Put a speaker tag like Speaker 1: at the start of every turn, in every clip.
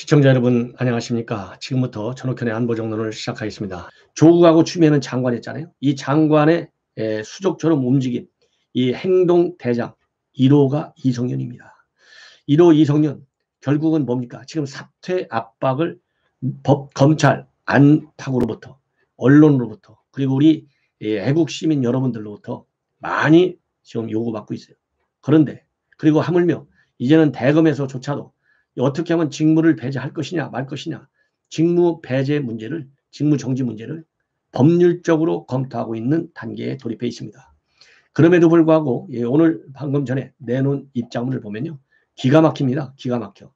Speaker 1: 시청자 여러분 안녕하십니까. 지금부터 전옥현의 안보정론을 시작하겠습니다. 조국하고 추미애는 장관했잖아요. 이 장관의 수족처럼 움직인 이 행동대장 1호가 이성윤입니다. 1호 이성윤 결국은 뭡니까? 지금 사퇴 압박을 검찰 안팎으로부터 언론으로부터 그리고 우리 애국 시민 여러분들로부터 많이 지금 요구받고 있어요. 그런데 그리고 하물며 이제는 대검에서조차도 어떻게 하면 직무를 배제할 것이냐 말 것이냐 직무 배제 문제를 직무 정지 문제를 법률적으로 검토하고 있는 단계에 돌입해 있습니다. 그럼에도 불구하고 오늘 방금 전에 내놓은 입장문을 보면요. 기가 막힙니다. 기가 막혀.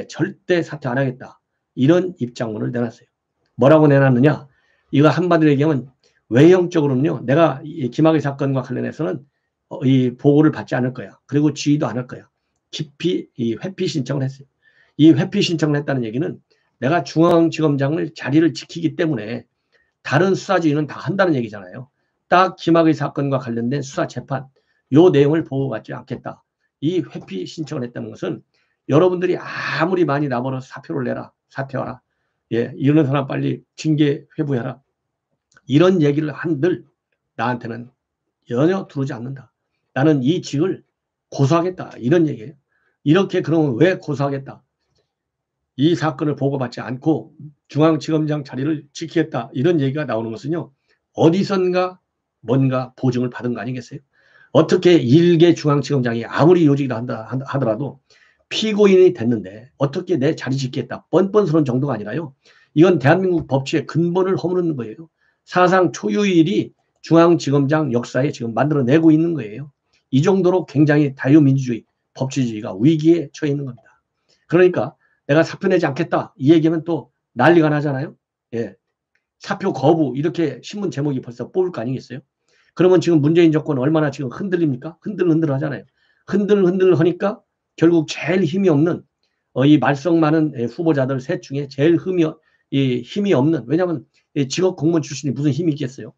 Speaker 1: 절대 사퇴 안 하겠다. 이런 입장문을 내놨어요. 뭐라고 내놨느냐. 이거 한마디로 얘기하면 외형적으로는요. 내가 이 김학의 사건과 관련해서는 이 보고를 받지 않을 거야. 그리고 지휘도 안 할 거야. 깊이 이 회피 신청을 했어요. 이 회피 신청을 했다는 얘기는 내가 중앙지검장을 자리를 지키기 때문에 다른 수사지휘는 다 한다는 얘기잖아요. 딱 김학의 사건과 관련된 수사 재판 요 내용을 보고받지 않겠다. 이 회피 신청을 했다는 것은 여러분들이 아무리 많이 나보러 사표를 내라. 사퇴하라. 이런 사람 빨리 징계 회부해라. 이런 얘기를 한들 나한테는 전혀 들어오지 않는다. 나는 이 직을 고소하겠다. 이런 얘기예요. 이렇게 그러면 왜 고소하겠다. 이 사건을 보고받지 않고 중앙지검장 자리를 지키겠다. 이런 얘기가 나오는 것은요. 어디선가 뭔가 보증을 받은 거 아니겠어요? 어떻게 일개 중앙지검장이 아무리 요직이라 하더라도 피고인이 됐는데 어떻게 내 자리 지키겠다. 뻔뻔스러운 정도가 아니라요. 이건 대한민국 법치의 근본을 허무는 거예요. 사상 초유일이 중앙지검장 역사에 지금 만들어내고 있는 거예요. 이 정도로 굉장히 자유민주주의, 법치주의가 위기에 처해 있는 겁니다. 그러니까 내가 사표 내지 않겠다. 이 얘기하면 또 난리가 나잖아요. 사표 거부 이렇게 신문 제목이 벌써 뽑을 거 아니겠어요? 그러면 지금 문재인 정권 얼마나 지금 흔들립니까? 흔들흔들 하잖아요. 흔들흔들 하니까 결국 제일 힘이 없는 이 말썽 많은 후보자들 셋 중에 제일 힘이 없는 왜냐하면 직업 공무원 출신이 무슨 힘이 있겠어요?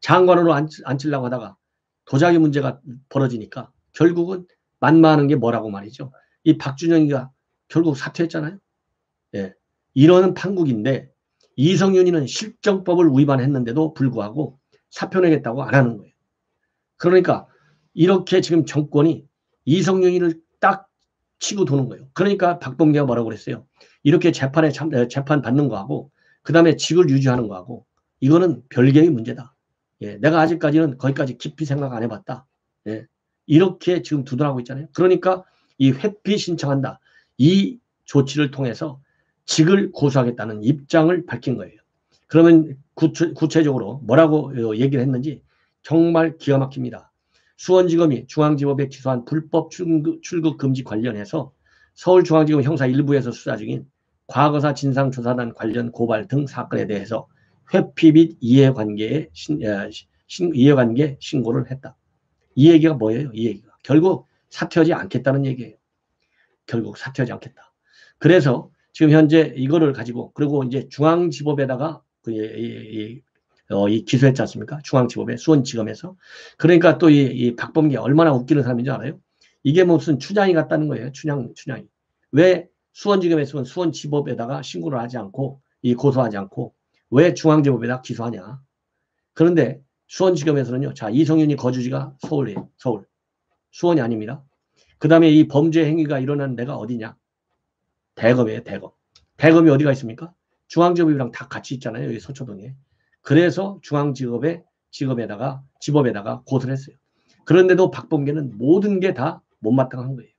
Speaker 1: 장관으로 앉히려고 하다가 도자기 문제가 벌어지니까 결국은 만만한 게 뭐라고 말이죠. 이 박준영이가 결국 사퇴했잖아요. 이러는 판국인데 이성윤이는 실정법을 위반했는데도 불구하고 사표 내겠다고 안 하는 거예요. 그러니까 이렇게 지금 정권이 이성윤이를 딱 치고 도는 거예요. 그러니까 박범계가 뭐라고 그랬어요. 이렇게 재판 받는 거하고 그 다음에 직을 유지하는 거하고 이거는 별개의 문제다. 내가 아직까지는 거기까지 깊이 생각 안 해봤다. 이렇게 지금 두둔하고 있잖아요. 그러니까 이 회피 신청한다. 이 조치를 통해서 직을 고소하겠다는 입장을 밝힌 거예요. 그러면 구체적으로 뭐라고 얘기를 했는지 정말 기가 막힙니다. 수원지검이 중앙지법에 기소한 불법 출국 금지 관련해서 서울중앙지검 형사 1부에서 수사 중인 과거사 진상조사단 관련 고발 등 사건에 대해서 회피 및 이해관계 신고를 했다. 이 얘기가 뭐예요? 이 얘기가 결국 사퇴하지 않겠다는 얘기예요. 결국 사퇴하지 않겠다. 그래서 지금 현재 이거를 가지고 그리고 이제 중앙지법에다가 이 기소했지 않습니까? 중앙지법에 수원지검에서. 그러니까 또 이 박범계 얼마나 웃기는 사람인지 알아요? 이게 무슨 춘향이 같다는 거예요. 춘향이. 왜 수원지검에서는 수원지법에다가 신고를 하지 않고 고소하지 않고 왜 중앙지법에다 기소하냐? 그런데 수원지검에서는요. 자, 이성윤이 거주지가 서울이에요. 서울. 수원이 아닙니다. 그 다음에 이 범죄 행위가 일어난 데가 어디냐? 대검이에요. 대검. 대검이 어디가 있습니까? 중앙지법이랑 다 같이 있잖아요. 여기 서초동에. 그래서 중앙지검에다가 고소를 했어요. 그런데도 박범계는 모든 게 다 못마땅한 거예요.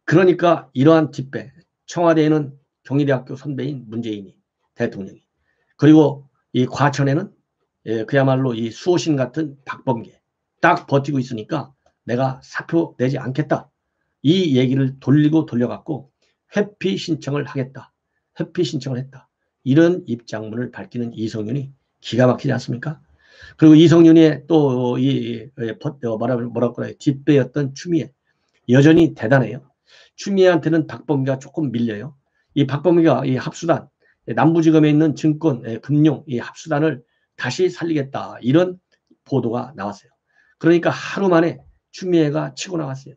Speaker 1: 그러니까 이러한 뒷배 청와대에는 경희대학교 선배인 문재인이 대통령이 그리고 이 과천에는 그야말로 이 수호신 같은 박범계 딱 버티고 있으니까 내가 사표 내지 않겠다. 이 얘기를 돌려갖고 회피 신청을 하겠다. 회피 신청을 했다. 이런 입장문을 밝히는 이성윤이 기가 막히지 않습니까? 그리고 이성윤의 또 뭐라고 그래요? 뒷배였던 추미애 여전히 대단해요. 추미애한테는 박범계가 조금 밀려요. 이 박범계가 이 합수단 남부지검에 있는 증권 금융 이 합수단을 다시 살리겠다. 이런 보도가 나왔어요. 그러니까 하루 만에 추미애가 치고 나갔어요.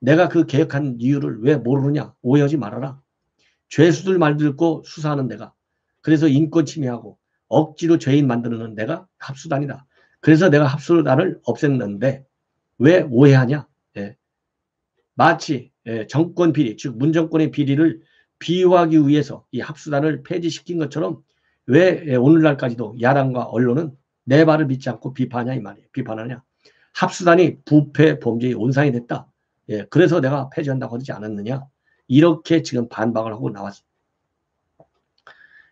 Speaker 1: 내가 그 개혁한 이유를 왜 모르느냐? 오해하지 말아라. 죄수들 말 듣고 수사하는 내가, 그래서 인권 침해하고 억지로 죄인 만드는 내가 합수단이다. 그래서 내가 합수단을 없앴는데 왜 오해하냐? 예. 마치 정권 비리, 즉 문정권의 비리를 비유하기 위해서 이 합수단을 폐지시킨 것처럼 왜 오늘날까지도 야당과 언론은 내 말을 믿지 않고 비판하냐 이 말이에요. 비판하냐. 합수단이 부패 범죄의 온상이 됐다. 예, 그래서 내가 폐지한다고 하지 않았느냐. 이렇게 지금 반박을 하고 나왔습니다.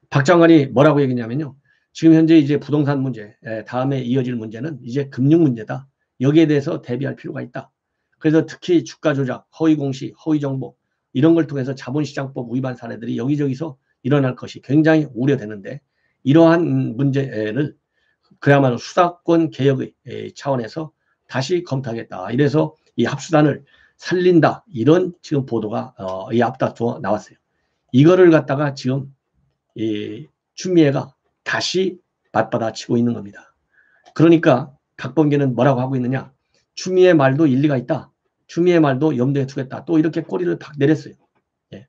Speaker 1: 박 장관이 뭐라고 얘기했냐면요. 지금 현재 이제 부동산 문제, 다음에 이어질 문제는 이제 금융 문제다. 여기에 대해서 대비할 필요가 있다. 그래서 특히 주가 조작, 허위 공시, 허위 정보 이런 걸 통해서 자본시장법 위반 사례들이 여기저기서 일어날 것이 굉장히 우려되는데 이러한 문제를 그야말로 수사권 개혁의 차원에서 다시 검토하겠다. 이래서 이 합수단을 살린다. 이런 지금 보도가 이 앞다투어 나왔어요. 이거를 갖다가 지금 이 추미애가 다시 맞받아치고 있는 겁니다. 그러니까 박범계는 뭐라고 하고 있느냐. 추미애 말도 일리가 있다. 추미애 말도 염두에 두겠다. 또 이렇게 꼬리를 팍 내렸어요. 예.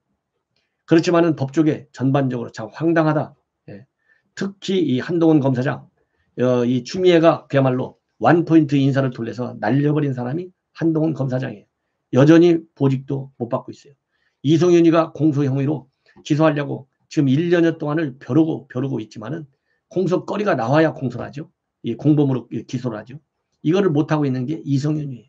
Speaker 1: 그렇지만은 법조계 전반적으로 참 황당하다. 예. 특히 이 한동훈 검사장, 이 추미애가 그야말로 원포인트 인사를 돌려서 날려버린 사람이 한동훈 검사장이에요. 여전히 보직도 못 받고 있어요. 이성윤이가 공소 혐의로 기소하려고 지금 1년여 동안을 벼르고 있지만은 공소거리가 나와야 공소를 하죠. 이 공범으로 기소를 하죠. 이거를 못하고 있는 게 이성윤이에요.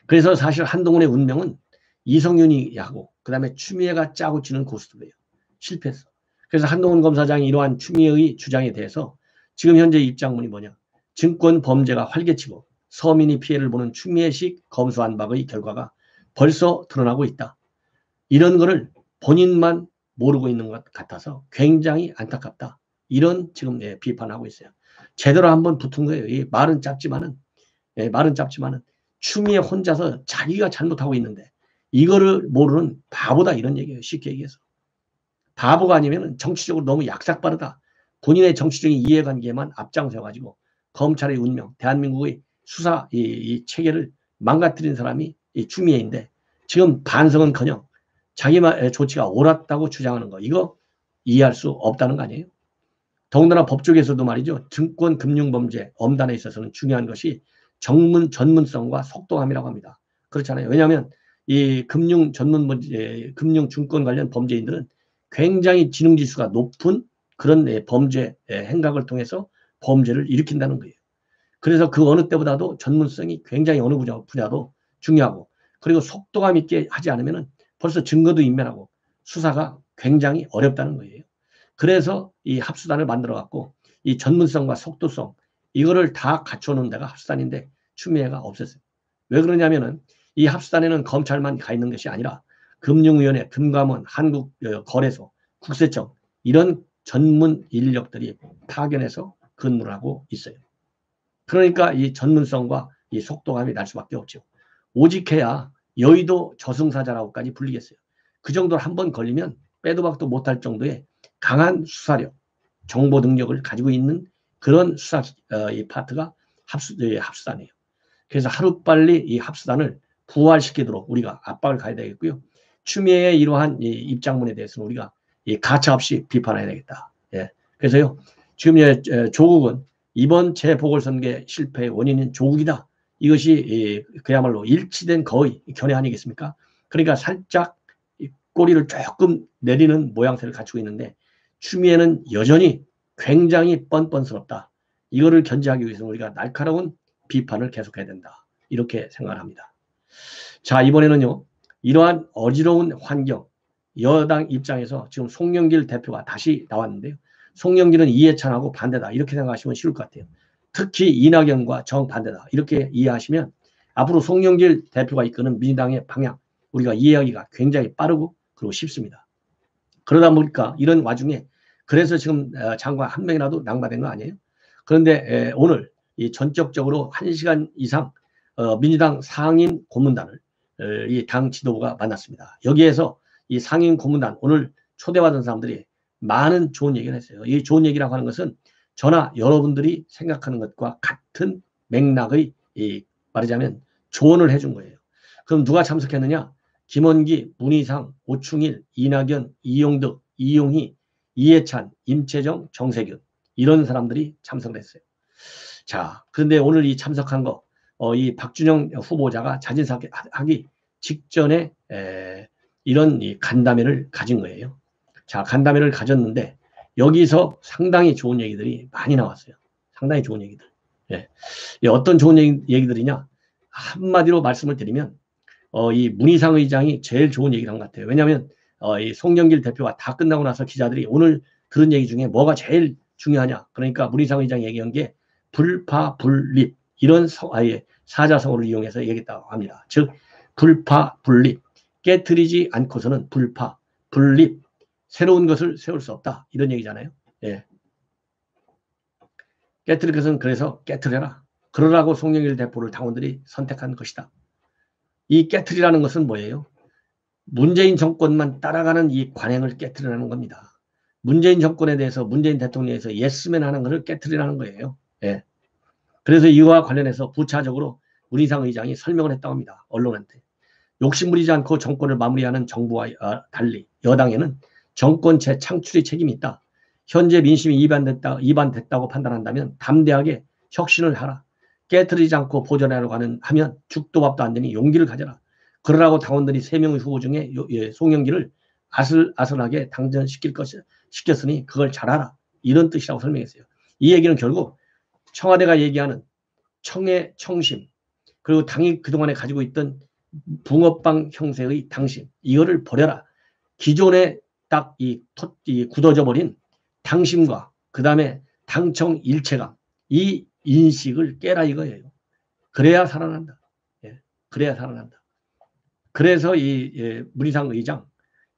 Speaker 1: 그래서 사실 한동훈의 운명은 이성윤이 하고 그다음에 추미애가 짜고 치는 고스톱이에요. 실패했어. 그래서 한동훈 검사장이 이러한 추미애의 주장에 대해서 지금 현재 입장문이 뭐냐. 증권 범죄가 활개치고 서민이 피해를 보는 추미애식 검수완박의 결과가 벌써 드러나고 있다. 이런 거를 본인만 모르고 있는 것 같아서 굉장히 안타깝다. 이런 지금 비판하고 있어요. 제대로 한번 붙은 거예요. 이 말은 짧지만은 추미애 혼자서 자기가 잘못하고 있는데 이거를 모르는 바보다 이런 얘기예요. 쉽게 얘기해서. 바보가 아니면 정치적으로 너무 약삭빠르다. 본인의 정치적인 이해관계만 앞장서가지고 검찰의 운명, 대한민국의 수사 이 체계를 망가뜨린 사람이 이 추미애인데 지금 반성은커녕 자기 조치가 옳았다고 주장하는 거 이거 이해할 수 없다는 거 아니에요? 더군다나 법조계에서도 말이죠. 증권 금융범죄 엄단에 있어서는 중요한 것이 전문성과 속도감이라고 합니다. 그렇잖아요. 왜냐하면 이 금융 증권 관련 범죄인들은 굉장히 지능지수가 높은 그런 범죄 행각을 통해서 범죄를 일으킨다는 거예요. 그래서 그 어느 때보다도 전문성이 굉장히 어느 분야도 중요하고 그리고 속도감 있게 하지 않으면 벌써 증거도 인멸하고 수사가 굉장히 어렵다는 거예요. 그래서 이 합수단을 만들어 갖고 이 전문성과 속도성 이거를 다 갖춰놓은 데가 합수단인데 추미애가 없었어요. 왜 그러냐면은 이 합수단에는 검찰만 가 있는 것이 아니라 금융위원회, 금감원, 한국거래소, 국세청 이런 전문 인력들이 파견해서 근무를 하고 있어요. 그러니까 이 전문성과 이 속도감이 날 수밖에 없죠. 오직해야 여의도 저승사자라고까지 불리겠어요. 그 정도로 한번 걸리면 빼도 박도 못할 정도의 강한 수사력, 정보 능력을 가지고 있는 그런 수사 이 파트가 합수단이에요. 그래서 하루빨리 이 합수단을 부활시키도록 우리가 압박을 가야 되겠고요. 추미애의 이러한 이 입장문에 대해서는 우리가 이 가차없이 비판해야 되겠다. 예. 그래서요. 지금 조국은 이번 재보궐선거 실패의 원인은 조국이다. 이것이 그야말로 일치된 거의 견해 아니겠습니까? 그러니까 살짝 꼬리를 조금 내리는 모양새를 갖추고 있는데 추미애는 여전히 굉장히 뻔뻔스럽다. 이거를 견제하기 위해서는 우리가 날카로운 비판을 계속해야 된다. 이렇게 생각을 합니다. 자, 이번에는요. 이러한 어지러운 환경, 여당 입장에서 지금 송영길 대표가 다시 나왔는데요. 송영길은 이해찬하고 반대다. 이렇게 생각하시면 쉬울 것 같아요. 특히 이낙연과 정반대다. 이렇게 이해하시면 앞으로 송영길 대표가 이끄는 민주당의 방향 우리가 이해하기가 굉장히 빠르고 그리고 쉽습니다. 그러다 보니까 이런 와중에 그래서 지금 장관 한 명이라도 낙마된 거 아니에요? 그런데 오늘 이 전격적으로 1시간 이상 민주당 상임 고문단을 이 당 지도부가 만났습니다. 여기에서 이 상임 고문단 오늘 초대받은 사람들이 많은 좋은 얘기를 했어요. 이 좋은 얘기라고 하는 것은 저나 여러분들이 생각하는 것과 같은 맥락의 말하자면 조언을 해준 거예요. 그럼 누가 참석했느냐? 김원기, 문희상, 오충일, 이낙연, 이용득, 이용희, 이해찬, 임채정, 정세균 이런 사람들이 참석을 했어요. 자, 그런데 오늘 이 참석한 거, 이 박준영 후보자가 자진사퇴하기 직전에 이런 이 간담회를 가진 거예요. 자, 간담회를 가졌는데 여기서 상당히 좋은 얘기들이 많이 나왔어요. 상당히 좋은 얘기들. 예. 어떤 좋은 얘기들이냐? 한마디로 말씀을 드리면 이 문희상 의장이 제일 좋은 얘기를 한 것 같아요. 왜냐하면 이 송영길 대표가 다 끝나고 나서 기자들이 오늘 들은 얘기 중에 뭐가 제일 중요하냐? 그러니까 문희상 의장이 얘기한 게 불파불립 이런 사자성어를 이용해서 얘기했다고 합니다. 즉 불파불립 깨트리지 않고서는 불파불립 새로운 것을 세울 수 없다 이런 얘기잖아요. 예. 깨트릴 것은 그래서 깨트려라. 그러라고 송영길 대표를 당원들이 선택한 것이다. 이 깨트리라는 것은 뭐예요? 문재인 정권만 따라가는 이 관행을 깨트리라는 겁니다. 문재인 정권에 대해서 문재인 대통령에서 예스맨 하는 것을 깨트리라는 거예요. 예. 그래서 이와 관련해서 부차적으로 문희상 의장이 설명을 했다고 합니다. 언론한테. 욕심부리지 않고 정권을 마무리하는 정부와 달리 여당에는 정권 재창출의 책임이 있다. 현재 민심이 이반됐다고 판단한다면 담대하게 혁신을 하라. 깨트리지 않고 보존하려고 하면 죽도 밥도 안 되니 용기를 가져라. 그러라고 당원들이 3명의 후보 중에 송영길을 아슬아슬하게 당전시켰으니 그걸 잘하라. 이런 뜻이라고 설명했어요. 이 얘기는 결국 청와대가 얘기하는 청의 청심 그리고 당이 그동안에 가지고 있던 붕어빵 형태의 당심 이거를 버려라. 기존에 딱 이 굳어져 버린 당심과 그 다음에 당청 일체감 이 인식을 깨라 이거예요. 그래야 살아난다. 예, 그래야 살아난다. 그래서 이 문희상 의장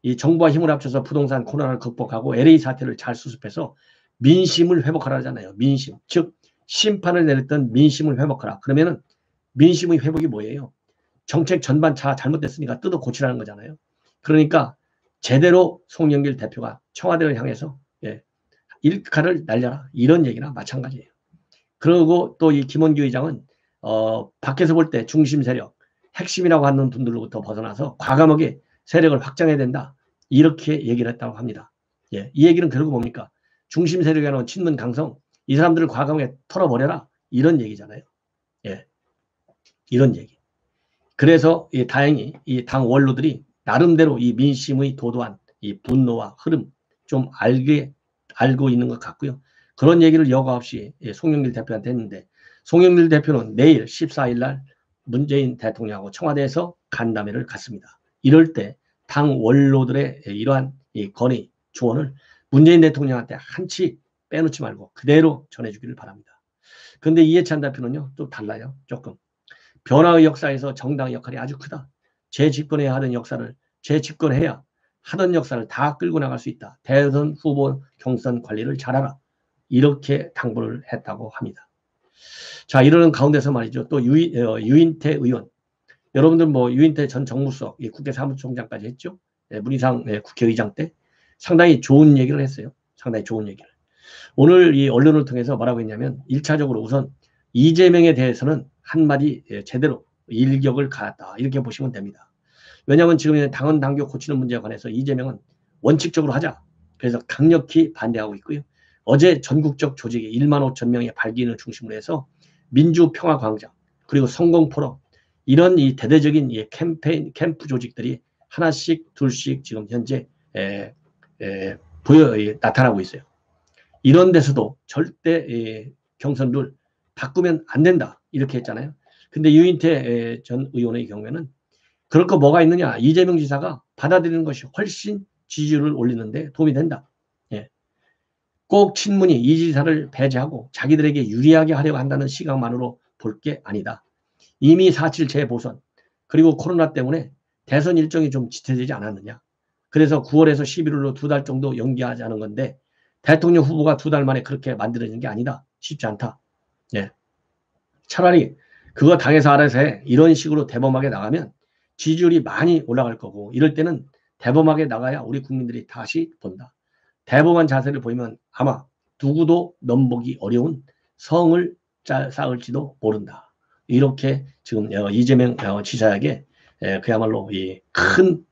Speaker 1: 이 정부와 힘을 합쳐서 부동산 코로나를 극복하고 LA 사태를 잘 수습해서 민심을 회복하라잖아요. 민심 즉 심판을 내렸던 민심을 회복하라. 그러면은 민심의 회복이 뭐예요? 정책 전반 다 잘못됐으니까 뜯어 고치라는 거잖아요. 그러니까 제대로 송영길 대표가 청와대를 향해서 일칼을 날려라 이런 얘기나 마찬가지예요. 그리고 또 이 김원기 의장은 밖에서 볼 때 중심 세력 핵심이라고 하는 분들로부터 벗어나서 과감하게 세력을 확장해야 된다 이렇게 얘기를 했다고 합니다. 예, 이 얘기는 결국 뭡니까? 중심 세력이라는 친문 강성 이 사람들을 과감하게 털어버려라 이런 얘기잖아요. 예, 이런 얘기. 그래서 다행히 이 당 원로들이 나름대로 이 민심의 도도한 이 분노와 흐름 좀 알고 있는 것 같고요. 그런 얘기를 여과 없이 송영길 대표한테 했는데 송영길 대표는 내일 14일 날 문재인 대통령하고 청와대에서 간담회를 갖습니다. 이럴 때 당 원로들의 이러한 이 건의 조언을 문재인 대통령한테 한치 빼놓지 말고 그대로 전해주기를 바랍니다. 그런데 이해찬 대표는요 또 달라요. 조금. 변화의 역사에서 정당의 역할이 아주 크다. 재집권해야 하던 역사를 재집권해야 하던 역사를 다 끌고 나갈 수 있다. 대선 후보 경선 관리를 잘하라. 이렇게 당부를 했다고 합니다. 자, 이러는 가운데서 말이죠. 또 유인태 의원. 여러분들 뭐 유인태 전 정무수석, 국회 사무총장까지 했죠. 문희상 국회의장 때 상당히 좋은 얘기를 했어요. 상당히 좋은 얘기를. 오늘 이 언론을 통해서 뭐라고 했냐면 1차적으로 우선 이재명에 대해서는 한마디 제대로 일격을 가했다. 이렇게 보시면 됩니다. 왜냐하면 지금 당헌 당규 고치는 문제에 관해서 이재명은 원칙적으로 하자. 그래서 강력히 반대하고 있고요. 어제 전국적 조직이 1만 5천 명의 발기인을 중심으로 해서 민주평화광장 그리고 성공포럼 이런 이 대대적인 이 캠프 조직들이 하나씩 둘씩 지금 현재 나타나고 있어요. 이런 데서도 절대 경선룰 바꾸면 안 된다 이렇게 했잖아요. 근데 유인태 전 의원의 경우에는 그럴 거 뭐가 있느냐. 이재명 지사가 받아들이는 것이 훨씬 지지율을 올리는데 도움이 된다. 예. 꼭 친문이 이 지사를 배제하고 자기들에게 유리하게 하려고 한다는 시각만으로 볼 게 아니다. 이미 4.7 재보선 그리고 코로나 때문에 대선 일정이 좀 지체되지 않았느냐. 그래서 9월에서 11월로 2달 정도 연기하자는 건데 대통령 후보가 2달 만에 그렇게 만들어진 게 아니다. 쉽지 않다. 예. 차라리 그거 당에서 알아서 해. 이런 식으로 대범하게 나가면 지지율이 많이 올라갈 거고 이럴 때는 대범하게 나가야 우리 국민들이 다시 본다. 대범한 자세를 보이면 아마 누구도 넘보기 어려운 성을 쌓을지도 모른다. 이렇게 지금 이재명 지사에게 그야말로 이 큰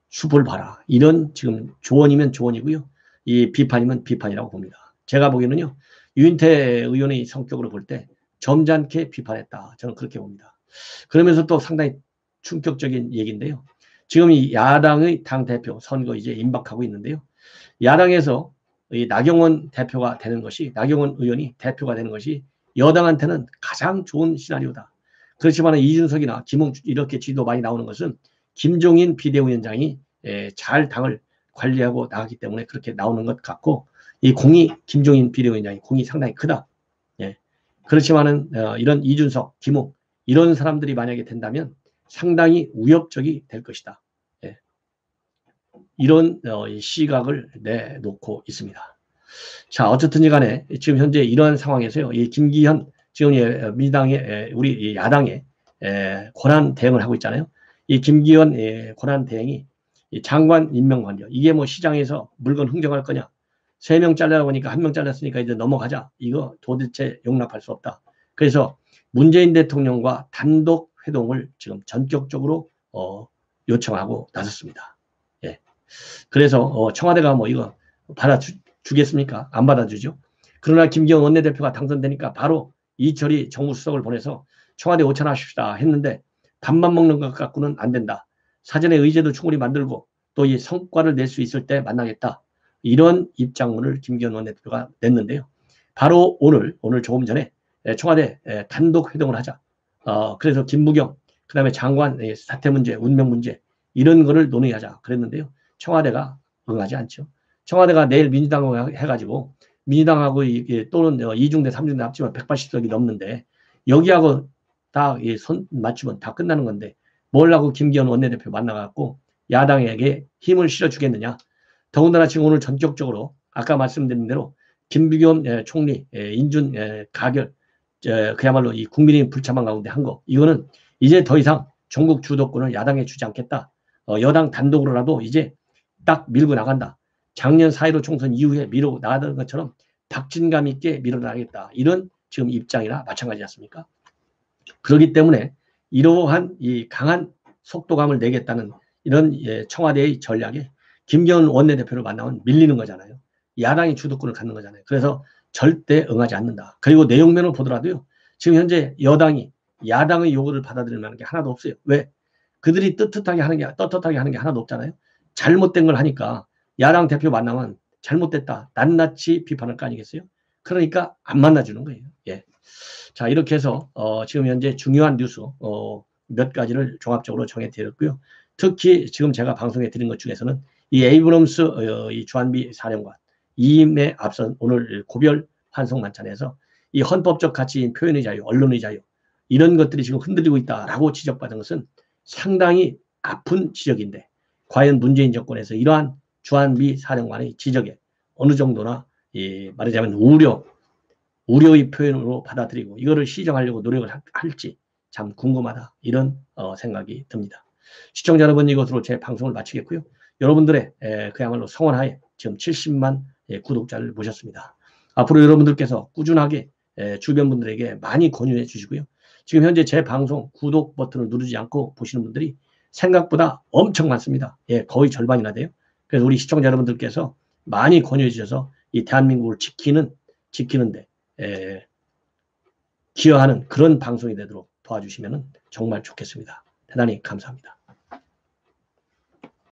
Speaker 1: 숲을 봐라. 이런 지금 조언이면 조언이고요. 이 비판이면 비판이라고 봅니다. 제가 보기에는요. 유인태 의원의 성격으로 볼 때 점잖게 비판했다. 저는 그렇게 봅니다. 그러면서 또 상당히 충격적인 얘기인데요. 지금 이 야당의 당대표 선거 이제 임박하고 있는데요. 야당에서 이 나경원 대표가 되는 것이, 나경원 의원이 대표가 되는 것이 여당한테는 가장 좋은 시나리오다. 그렇지만 이준석이나 김홍준 이렇게 지도 많이 나오는 것은 김종인 비대위원장이 잘 당을 관리하고 나가기 때문에 그렇게 나오는 것 같고, 이 공이, 김종인 비대위원장이 공이 상당히 크다. 예. 그렇지만은 이런 이준석, 김웅 이런 사람들이 만약에 된다면 상당히 위협적이 될 것이다. 예. 이런 시각을 내놓고 있습니다. 자, 어쨌든 간에 지금 현재 이러한 상황에서요. 이 김기현 지금 민주당의 우리 야당의 권한 대응을 하고 있잖아요. 이 김기현 권한 대행이 장관 임명 관련, 이게 뭐 시장에서 물건 흥정할 거냐, 3명 잘라고 하니까 1명 잘랐으니까 이제 넘어가자, 이거 도대체 용납할 수 없다. 그래서 문재인 대통령과 단독 회동을 지금 전격적으로 요청하고 나섰습니다. 예. 그래서 청와대가 뭐 이거 받아주겠습니까? 안 받아주죠. 그러나 김기현 원내대표가 당선되니까 바로 이철이 정무수석을 보내서 청와대 오찬하십시다 했는데, 밥만 먹는 것 갖고는 안 된다. 사전에 의제도 충분히 만들고 또 이 성과를 낼 수 있을 때 만나겠다. 이런 입장문을 김기현 원내대표가 냈는데요. 바로 오늘 조금 전에 청와대 단독 회동을 하자. 그래서 김부겸, 그 다음에 장관 사퇴 문제, 운명 문제 이런 거를 논의하자 그랬는데요. 청와대가 응하지 않죠. 청와대가 내일 민주당하고 해가지고 민주당하고 또는 2중대, 3중대 합치면 180석이 넘는데 여기하고 다 손 맞추면 다 끝나는 건데 뭘 하고 김기현 원내대표 만나갖고 야당에게 힘을 실어주겠느냐. 더군다나 지금 오늘 전격적으로 아까 말씀드린 대로 김부겸 총리 인준 가결, 그야말로 이 국민의 불참한 가운데 한 거, 이거는 이제 더 이상 전국 주도권을 야당에 주지 않겠다. 여당 단독으로라도 이제 딱 밀고 나간다. 작년 4.15 총선 이후에 밀어 나가던 것처럼 박진감 있게 밀어나가겠다. 이런 지금 입장이나 마찬가지지 않습니까? 그렇기 때문에 이러한 이 강한 속도감을 내겠다는 이런 청와대의 전략에 김기현 원내대표를 만나면 밀리는 거잖아요. 야당이 주도권을 갖는 거잖아요. 그래서 절대 응하지 않는다. 그리고 내용면을 보더라도요. 지금 현재 여당이 야당의 요구를 받아들일 만한 게 하나도 없어요. 왜? 그들이 떳떳하게 하는 게 하나도 없잖아요. 잘못된 걸 하니까 야당 대표 만나면 잘못됐다, 낱낱이 비판할 거 아니겠어요? 그러니까 안 만나주는 거예요. 예. 자, 이렇게 해서 지금 현재 중요한 뉴스 몇 가지를 종합적으로 정해드렸고요. 특히 지금 제가 방송에 드린 것 중에서는 이 에이브럼스 이 주한미 사령관 이임에 앞선 오늘 고별 환송 만찬에서 이 헌법적 가치인 표현의 자유, 언론의 자유 이런 것들이 지금 흔들리고 있다라고 지적받은 것은 상당히 아픈 지적인데, 과연 문재인 정권에서 이러한 주한미 사령관의 지적에 어느 정도나 말하자면 우려의 표현으로 받아들이고 이거를 시정하려고 노력을 할지 참 궁금하다, 이런 생각이 듭니다. 시청자 여러분, 이것으로 제 방송을 마치겠고요. 여러분들의 그야말로 성원하에 지금 70만 구독자를 모셨습니다. 앞으로 여러분들께서 꾸준하게 주변 분들에게 많이 권유해 주시고요. 지금 현재 제 방송 구독 버튼을 누르지 않고 보시는 분들이 생각보다 엄청 많습니다. 예, 거의 절반이나 돼요. 그래서 우리 시청자 여러분들께서 많이 권유해 주셔서 이 대한민국을 지키는데 기여하는 그런 방송이 되도록 도와주시면 정말 좋겠습니다. 대단히 감사합니다.